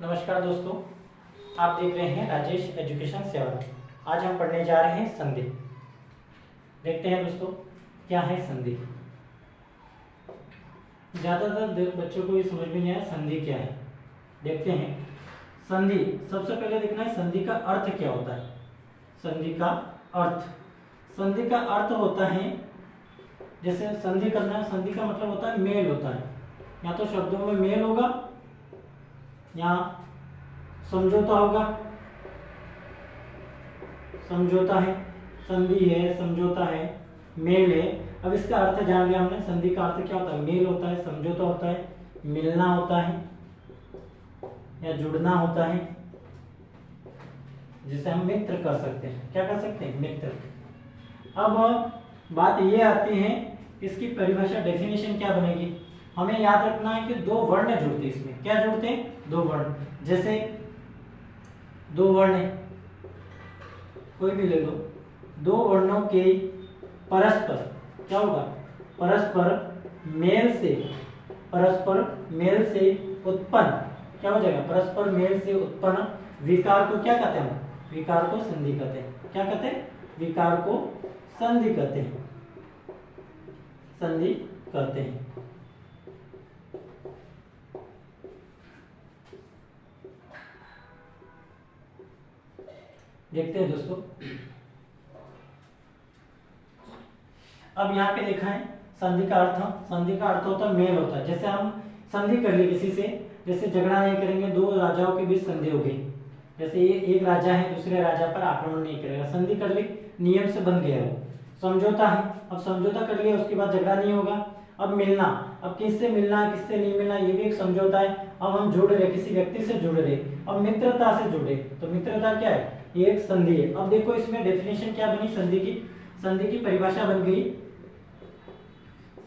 नमस्कार दोस्तों, आप देख रहे हैं राजेश एजुकेशन सेवा। आज हम पढ़ने जा रहे हैं संधि। देखते हैं दोस्तों क्या है संधि। ज़्यादातर बच्चों को ये समझ में नहीं आया संधि क्या है। देखते हैं संधि। सबसे पहले देखना है संधि का अर्थ क्या होता है। संधि का अर्थ होता है, जैसे संधि करना है, संधि का मतलब होता है मेल होता है। या तो शब्दों में मेल होगा या समझौता होगा। समझौता है, संधि है, समझौता है, मेल है। अब इसका अर्थ जान लिया हमने। संधि का अर्थ क्या होता है? मेल होता है, समझौता होता है, मिलना होता है या जुड़ना होता है, जिसे हम मित्र कर सकते हैं। क्या कर सकते हैं? मित्र। अब बात ये आती है, इसकी परिभाषा डेफिनेशन क्या बनेगी? हमें याद रखना है कि दो वर्ण जुड़ते हैं इसमें। क्या जुड़ते हैं? दो वर्ण। जैसे दो वर्ण है, कोई भी ले लो, दो वर्णों के परस्पर क्या होगा? परस्पर मेल से उत्पन्न क्या हो जाएगा? परस्पर मेल से उत्पन्न विकार को क्या कहते हैं? विकार को संधि कहते हैं। क्या कहते हैं? विकार को संधि कहते हैं। संधि कहते हैं। देखते हैं दोस्तों। अब यहाँ पे देखा है संधि का अर्थ। संधि का अर्थ होता है मेल होता है। जैसे हम संधि कर ली किसी से, जैसे झगड़ा नहीं करेंगे, दो राजाओं के बीच संधि हो गई। जैसे ये एक राजा है, दूसरे राजा पर आक्रमण नहीं करेगा, संधि कर ली, नियम से बन गया वो। समझौता है, अब समझौता कर लिया, उसके बाद झगड़ा नहीं होगा। अब मिलना, अब किससे मिलना है, किससे नहीं मिलना, ये भी एक समझौता है। अब हम जुड़ रहे, किसी व्यक्ति से जुड़ रहे। अब मित्रता से जुड़े, तो मित्रता क्या है? ये एक संधि है। अब देखो इसमें डेफिनेशन क्या बनी संधि की। संधि की परिभाषा बन गई,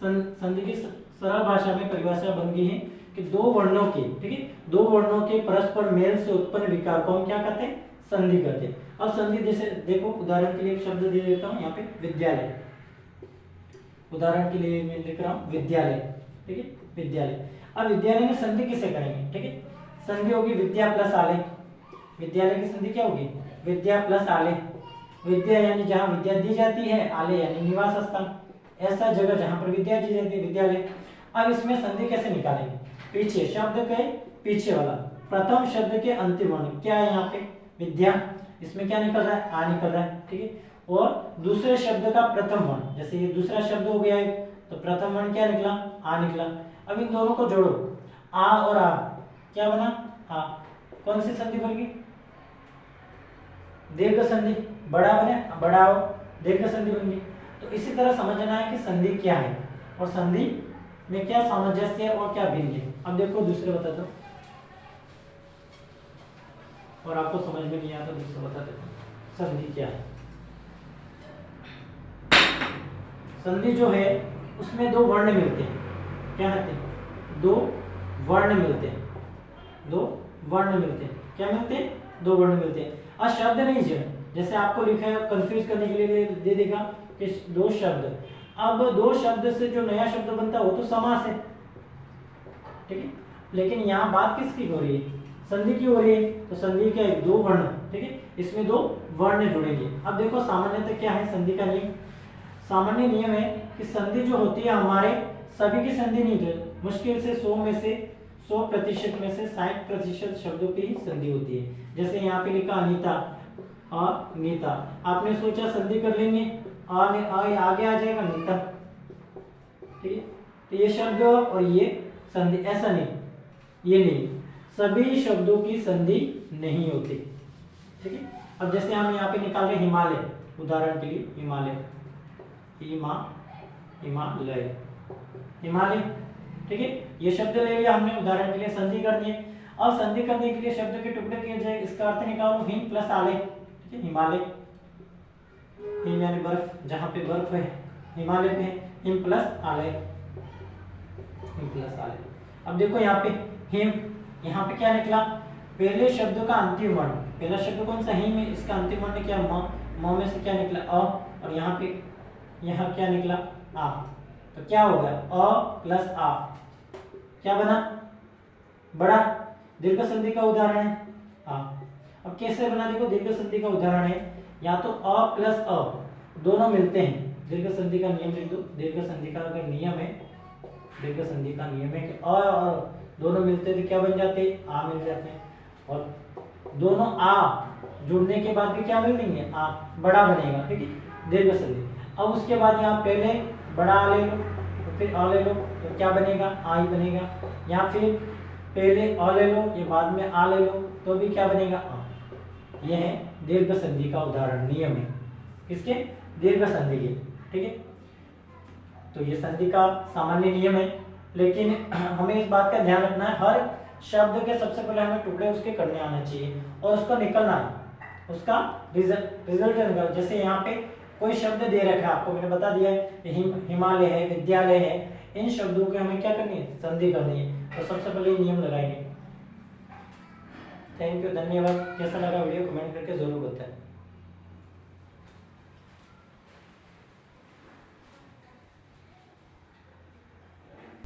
संधि की सरल भाषा में परिभाषा बन गई है कि दो वर्णों के, ठीक है, दो वर्णों के परस्पर मेल से उत्पन्न विकार को हम क्या कहते हैं? संधि कहते हैं। अब संधि जैसे देखो, उदाहरण के लिए एक शब्द दे देता हूं यहाँ पे, विद्यालय। उदाहरण के लिए मैं लिख रहा हूं विद्यालय, ठीक है, विद्यालय। अब विद्यालय में संधि किसे करेंगे? ठीक है, संधि होगी विद्या प्लस आलय। विद्यालय की संधि क्या होगी? विद्या प्लस आलय। विद्या यानी जहां विद्या दी जाती है, आलय यानी निवास स्थान, ऐसा जगह जहां पर विद्या दी जाती है, विद्यालय। अब इसमें संधि कैसे निकालेंगे? पीछे शब्द के पीछे वाला प्रथम शब्द के अंतिम वर्ण क्या है यहाँ पे? विद्या। इसमें क्या निकल रहा है? आ निकल रहा है, ठीक है। और दूसरे शब्द का प्रथम वर्ण, जैसे ये दूसरा शब्द हो गया है, तो प्रथम वर्ण क्या निकला? आ निकला। अब इन दोनों को जोड़ो, आ और आ, क्या बना? आ। कौन सी संधि बनेगी? दीर्घ संधि। बड़ा बने, बड़ा हो, दीर्घ संधि बन गई। तो इसी तरह समझना है कि संधि क्या है और संधि में क्या सामंजस्य है और क्या भिन्न है। अब देखो दूसरे बता दो, और आपको समझ में नहीं आता दूसरे बता दो संधि क्या है। संधि जो है उसमें दो वर्ण मिलते हैं। क्या कहते हैं? दो वर्ण मिलते हैं। दो वर्ण मिलते हैं। क्या मिलते हैं? दो वर्ण मिलते हैं। और शब्द नहीं जो, जैसे आपको लिखा है कंफ्यूज करने के लिए दे देगा कि दो शब्द। अब दो शब्द से जो नया शब्द बनता है वो तो समास है, ठीक है, लेकिन यहाँ बात किसकी हो रही है? संधि की हो रही है। तो संधि क्या है? दो वर्ण, ठीक है, इसमें दो वर्ण जुड़ेंगे। अब देखो सामान्यतः क्या है संधि का नियम? सामान्य नियम है कि संधि जो होती है हमारे सभी की संधि नहीं होती, मुश्किल से 100 में से 100% में से 60% शब्दों की ही संधि होती है। जैसे यहाँ पे लिखा अनीता, अनीता, आपने सोचा संधि कर लेंगे, आगे आ जाएगा नीता, ठीक है। तो ये शब्द और ये संधि, ऐसा नहीं, ये नहीं, सभी शब्दों की संधि नहीं होती, ठीक है। अब जैसे हम यहाँ पे निकाल रहे हिमालय, उदाहरण के लिए हिमालय, हिमालय, हिमालय, ठीक है, ये शब्द ले लिया हमने उदाहरण के लिए, संधि कर दिए। अब संधि करने के लिए शब्द के टुकड़े किए जाए, इसका अर्थ निकालो हिम प्लस आलय, ठीक है, हिमालय, हिम यानी बर्फ, जहां पे बर्फ है हिमालय पे, हिम प्लस आलय, हिम प्लस आलय। अब देखो यहाँ पे हिम, यहाँ पे क्या निकला? पहले शब्द का अंतिम वर्ण, पहला शब्द कौन सा? हिम है, इसका अंतिम वर्ण क्या? म में से क्या निकला? अ, और यहाँ पे यहाँ क्या निकला? आ। तो क्या हो गया? अ प्लस आ, क्या बना? बड़ा। दीर्घ संधि का उदाहरण है आ। अब कैसे बना, देखो दीर्घ संधि का उदाहरण है, या तो अ प्लस अ दोनों मिलते हैं, दीर्घ संधि का नियम लिख दो, दीर्घ संधि का अगर नियम है, दीर्घ संधि का नियम है कि अ और दोनों मिलते तो क्या बन जाते, आ मिल जाते हैं, और दोनों आ जुड़ने के बाद भी क्या मिल देंगे, आ बड़ा बनेगा, ठीक है, दीर्घ संधि। अब उसके बाद यहाँ पहले बड़ा आ ले लो, तो फिर आ ले लो, तो क्या बनेगा, आ ही बनेगा, या फिर पहले अ ले लो, ये बाद में आ ले लो, तो भी क्या बनेगा, आ। यह है दीर्घ संधि का उदाहरण, नियम है किसके, दीर्घ संधि के, ठीक है। तो ये संधि का सामान्य नियम है, लेकिन हमें इस बात का ध्यान रखना है, हर शब्द के सबसे पहले हमें टुकड़े उसके करने आना चाहिए और उसको निकलना है, उसका रिजल्ट निकल। जैसे यहाँ पे कोई शब्द दे रखा है आपको, मैंने बता दिया है, हिमालय है, विद्यालय है, इन शब्दों के हमें क्या करनी है, संधि करनी है, तो सबसे पहले ये नियम लगाएंगे। थैंक यू, धन्यवाद। कैसा लगा वीडियो कमेंट करके जरूर बताएं।